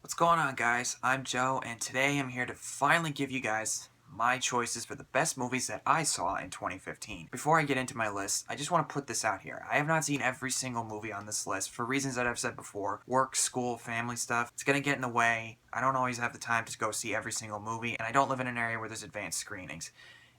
What's going on, guys? I'm Joe, and today I'm here to finally give you guys my choices for the best movies that I saw in 2015. Before I get into my list, I just want to put this out here. I have not seen every single movie on this list for reasons that I've said before. Work, school, family stuff. It's gonna get in the way. I don't always have the time to go see every single movie, and I don't live in an area where there's advanced screenings.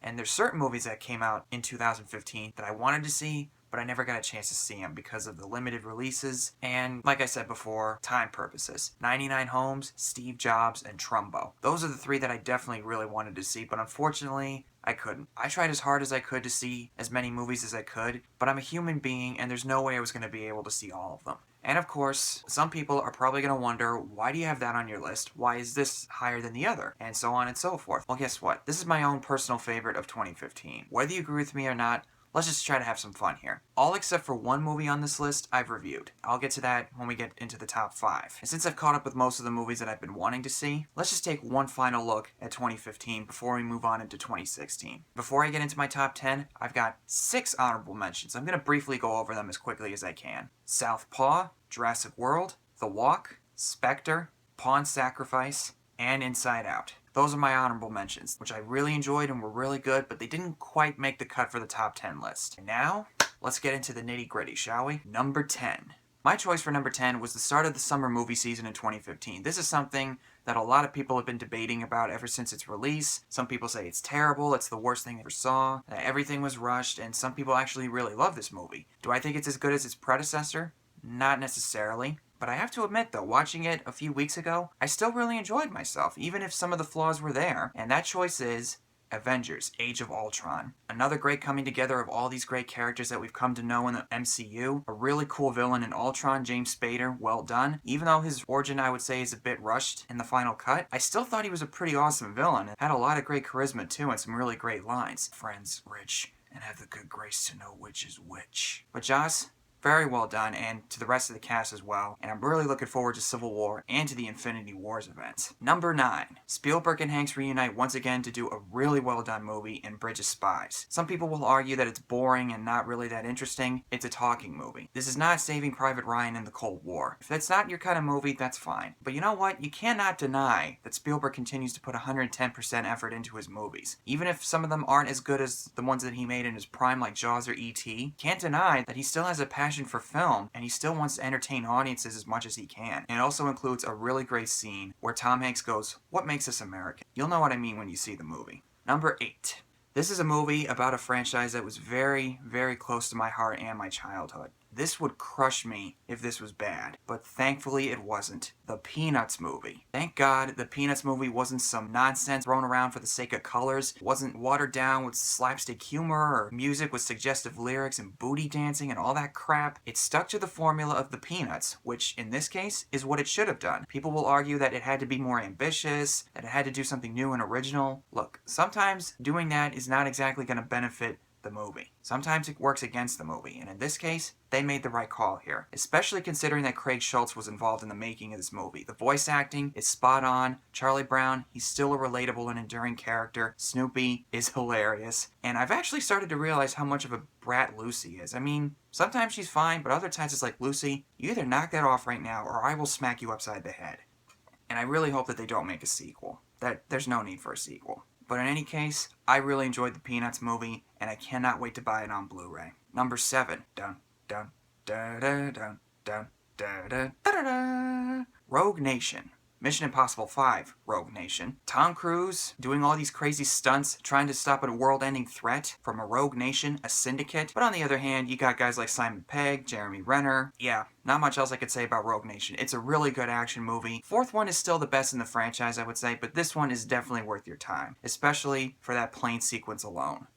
And there's certain movies that came out in 2015 that I wanted to see, but I never got a chance to see them because of the limited releases and, like I said before, time purposes. 99 Homes, Steve Jobs, and Trumbo. Those are the three that I definitely really wanted to see, but unfortunately, I couldn't. I tried as hard as I could to see as many movies as I could, but I'm a human being and there's no way I was going to be able to see all of them. And of course, some people are probably going to wonder, why do you have that on your list? Why is this higher than the other? And so on and so forth. Well, guess what? This is my own personal favorite of 2015. Whether you agree with me or not, let's just try to have some fun here. All except for one movie on this list I've reviewed. I'll get to that when we get into the top 5. And since I've caught up with most of the movies that I've been wanting to see, let's just take one final look at 2015 before we move on into 2016. Before I get into my top 10, I've got 6 honorable mentions. I'm going to briefly go over them as quickly as I can. Southpaw, Jurassic World, The Walk, Spectre, Pawn Sacrifice, and Inside Out. Those are my honorable mentions, which I really enjoyed and were really good, but they didn't quite make the cut for the top 10 list. And now, let's get into the nitty gritty, shall we? Number 10. My choice for number 10 was the start of the summer movie season in 2015. This is something that a lot of people have been debating about ever since its release. Some people say it's terrible, it's the worst thing they ever saw, that everything was rushed, and some people actually really love this movie. Do I think it's as good as its predecessor? Not necessarily. But I have to admit though, watching it a few weeks ago, I still really enjoyed myself, even if some of the flaws were there. And that choice is Avengers: Age of Ultron. Another great coming together of all these great characters that we've come to know in the MCU. A really cool villain in Ultron, James Spader, well done. Even though his origin, I would say, is a bit rushed in the final cut, I still thought he was a pretty awesome villain and had a lot of great charisma too and some really great lines. Friends, rich, and have the good grace to know which is which. But Joss, very well done, and to the rest of the cast as well, and I'm really looking forward to Civil War and to the Infinity Wars events. Number 9. Spielberg and Hanks reunite once again to do a really well done movie in Bridge of Spies. Some people will argue that it's boring and not really that interesting. It's a talking movie. This is not Saving Private Ryan in the Cold War. If that's not your kind of movie, that's fine. But you know what? You cannot deny that Spielberg continues to put 110% effort into his movies. Even if some of them aren't as good as the ones that he made in his prime like Jaws or E.T., can't deny that he still has a passion for film, and he still wants to entertain audiences as much as he can. And it also includes a really great scene where Tom Hanks goes, "What makes us American?" You'll know what I mean when you see the movie. Number 8. This is a movie about a franchise that was very, very close to my heart and my childhood. This would crush me if this was bad, but thankfully it wasn't. The Peanuts movie. Thank God the Peanuts movie wasn't some nonsense thrown around for the sake of colors. It wasn't watered down with slapstick humor or music with suggestive lyrics and booty dancing and all that crap. It stuck to the formula of the Peanuts, which in this case is what it should have done. People will argue that it had to be more ambitious, that it had to do something new and original. Look, sometimes doing that is not exactly going to benefit the movie. Sometimes it works against the movie, and in this case, they made the right call here. Especially considering that Craig Schultz was involved in the making of this movie. The voice acting is spot on. Charlie Brown, he's still a relatable and enduring character. Snoopy is hilarious. And I've actually started to realize how much of a brat Lucy is. I mean, sometimes she's fine, but other times it's like, Lucy, you either knock that off right now, or I will smack you upside the head. And I really hope that they don't make a sequel. That there's no need for a sequel. But in any case, I really enjoyed the Peanuts movie, and I cannot wait to buy it on Blu-ray. Number 7. Dun, dun, da, da, dun, dun, da, da, da, da, da. Rogue Nation. Mission Impossible 5, Rogue Nation. Tom Cruise doing all these crazy stunts, trying to stop a world-ending threat from a rogue nation, a syndicate. But on the other hand, you got guys like Simon Pegg, Jeremy Renner. Yeah, not much else I could say about Rogue Nation. It's a really good action movie. Fourth one is still the best in the franchise, I would say, but this one is definitely worth your time, especially for that plane sequence alone.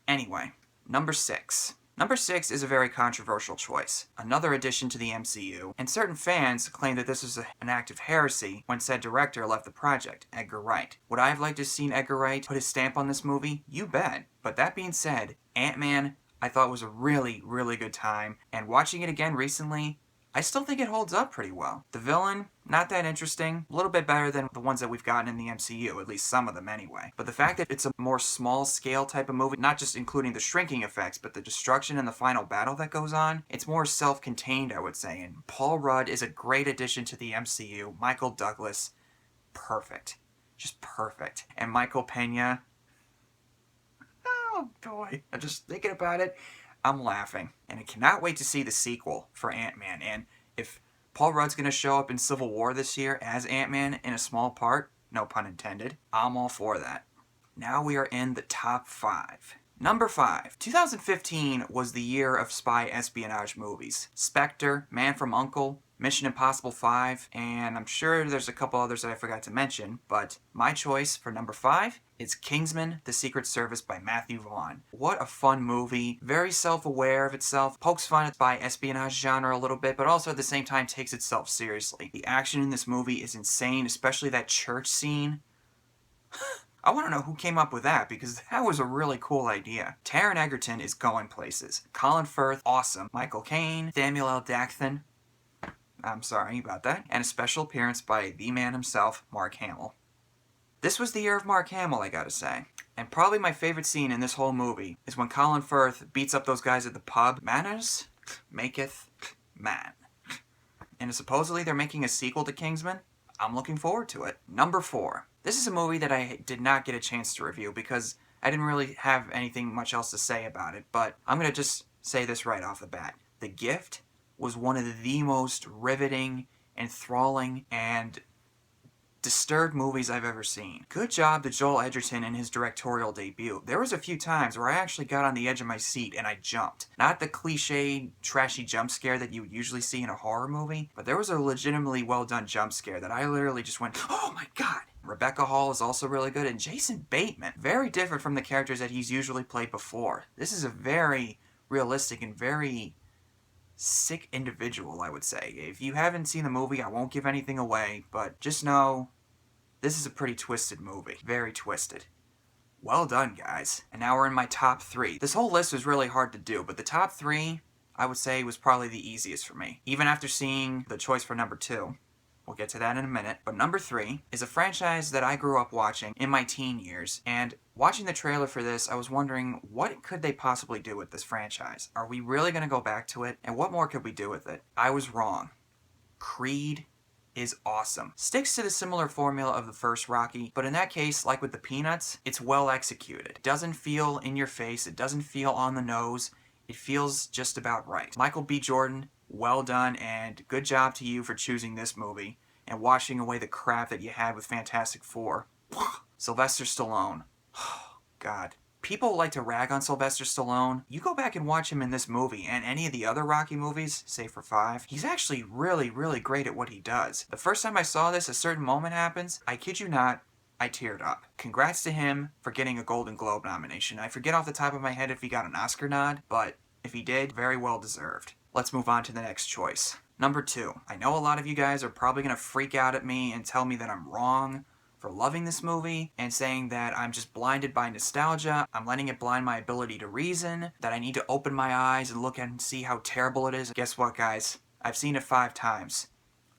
Anyway, number 6. Number 6 is a very controversial choice. Another addition to the MCU, and certain fans claim that this was an act of heresy when said director left the project, Edgar Wright. Would I have liked to have seen Edgar Wright put his stamp on this movie? You bet. But that being said, Ant-Man, I thought was a really, really good time, and watching it again recently, I still think it holds up pretty well. The villain, not that interesting. A little bit better than the ones that we've gotten in the MCU, at least some of them anyway. But the fact that it's a more small-scale type of movie, not just including the shrinking effects, but the destruction and the final battle that goes on, it's more self-contained, I would say. And Paul Rudd is a great addition to the MCU. Michael Douglas, perfect. Just perfect. And Michael Pena, oh boy, I'm just thinking about it, I'm laughing. And I cannot wait to see the sequel for Ant-Man. And if Paul Rudd's going to show up in Civil War this year as Ant-Man in a small part, no pun intended, I'm all for that. Now we are in the top 5. Number 5. 2015 was the year of spy espionage movies. Spectre, Man from U.N.C.L.E., Mission Impossible 5, and I'm sure there's a couple others that I forgot to mention, but my choice for number 5 is Kingsman: The Secret Service by Matthew Vaughn. What a fun movie, very self-aware of itself, pokes fun at the espionage genre a little bit, but also at the same time takes itself seriously. The action in this movie is insane, especially that church scene. I want to know who came up with that, because that was a really cool idea. Taron Egerton is going places. Colin Firth, awesome. Michael Caine, Samuel L. Jackson, I'm sorry about that, and a special appearance by the man himself, Mark Hamill. This was the year of Mark Hamill, I gotta say. And probably my favorite scene in this whole movie is when Colin Firth beats up those guys at the pub. Manners maketh man. And supposedly they're making a sequel to Kingsman. I'm looking forward to it. Number 4. This is a movie that I did not get a chance to review because I didn't really have anything much else to say about it, but I'm gonna just say this right off the bat. The Gift was one of the most riveting, enthralling, and disturbed movies I've ever seen. Good job to Joel Edgerton in his directorial debut. There was a few times where I actually got on the edge of my seat and I jumped. Not the cliche, trashy jump scare that you would usually see in a horror movie, but there was a legitimately well done jump scare that I literally just went, oh my god! Rebecca Hall is also really good, and Jason Bateman, very different from the characters that he's usually played before. This is a very realistic and very sick individual, I would say. If you haven't seen the movie, I won't give anything away, but just know this is a pretty twisted movie. Very twisted. Well done, guys. And now we're in my top 3. This whole list was really hard to do, but the top 3, I would say, was probably the easiest for me. Even after seeing the choice for number 2. We'll get to that in a minute. But number 3 is a franchise that I grew up watching in my teen years, and watching the trailer for this, I was wondering, what could they possibly do with this franchise? Are we really going to go back to it? And what more could we do with it? I was wrong. Creed is awesome. Sticks to the similar formula of the first Rocky, but in that case, like with the Peanuts, it's well executed. It doesn't feel in your face, it doesn't feel on the nose, it feels just about right. Michael B. Jordan, well done, and good job to you for choosing this movie and washing away the crap that you had with Fantastic Four. Sylvester Stallone. God. People like to rag on Sylvester Stallone. You go back and watch him in this movie and any of the other Rocky movies, save for 5, he's actually really, really great at what he does. The first time I saw this, a certain moment happens, I kid you not, I teared up. Congrats to him for getting a Golden Globe nomination. I forget off the top of my head if he got an Oscar nod, but if he did, very well deserved. Let's move on to the next choice. Number 2. I know a lot of you guys are probably going to freak out at me and tell me that I'm wrong for loving this movie and saying that I'm just blinded by nostalgia, I'm letting it blind my ability to reason, that I need to open my eyes and look and see how terrible it is. Guess what, guys? I've seen it 5 times.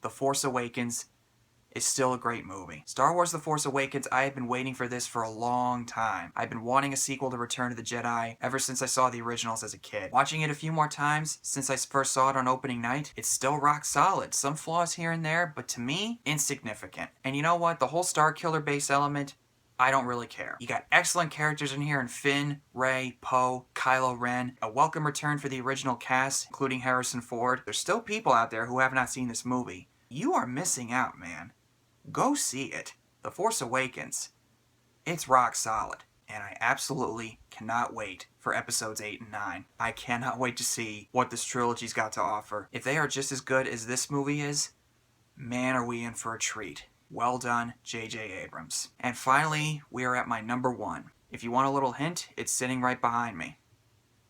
The Force Awakens is still a great movie. Star Wars The Force Awakens, I have been waiting for this for a long time. I've been wanting a sequel to Return of the Jedi ever since I saw the originals as a kid. Watching it a few more times since I first saw it on opening night, it's still rock solid. Some flaws here and there, but to me, insignificant. And you know what? The whole Star Killer base element, I don't really care. You got excellent characters in here in Finn, Rey, Poe, Kylo Ren, a welcome return for the original cast, including Harrison Ford. There's still people out there who have not seen this movie. You are missing out, man. Go see it. The Force Awakens. It's rock solid. And I absolutely cannot wait for episodes 8 and 9. I cannot wait to see what this trilogy's got to offer. If they are just as good as this movie is, man, are we in for a treat. Well done, J.J. Abrams. And finally, we are at my number 1. If you want a little hint, it's sitting right behind me.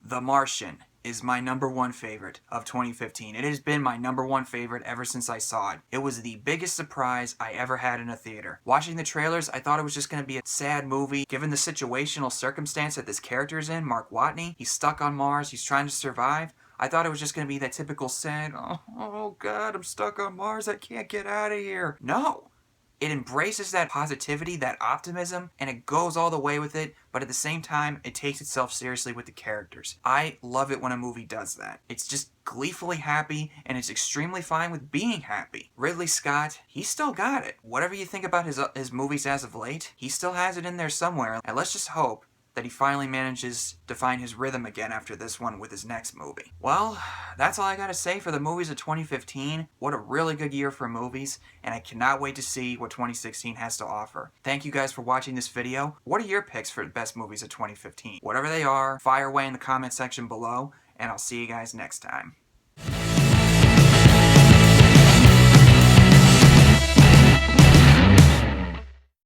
The Martian is my number 1 favorite of 2015. It has been my number 1 favorite ever since I saw it. It was the biggest surprise I ever had in a theater. Watching the trailers, I thought it was just going to be a sad movie. Given the situational circumstance that this character is in, Mark Watney, he's stuck on Mars, he's trying to survive. I thought it was just going to be that typical sad, oh god, I'm stuck on Mars, I can't get out of here. No. It embraces that positivity, that optimism, and it goes all the way with it, but at the same time, it takes itself seriously with the characters. I love it when a movie does that. It's just gleefully happy, and it's extremely fine with being happy. Ridley Scott, he still got it. Whatever you think about his movies as of late, he still has it in there somewhere, and let's just hope that he finally manages to find his rhythm again after this one with his next movie. Well, that's all I gotta say for the movies of 2015. What a really good year for movies, and I cannot wait to see what 2016 has to offer. Thank you guys for watching this video. What are your picks for the best movies of 2015? Whatever they are, fire away in the comment section below, and I'll see you guys next time.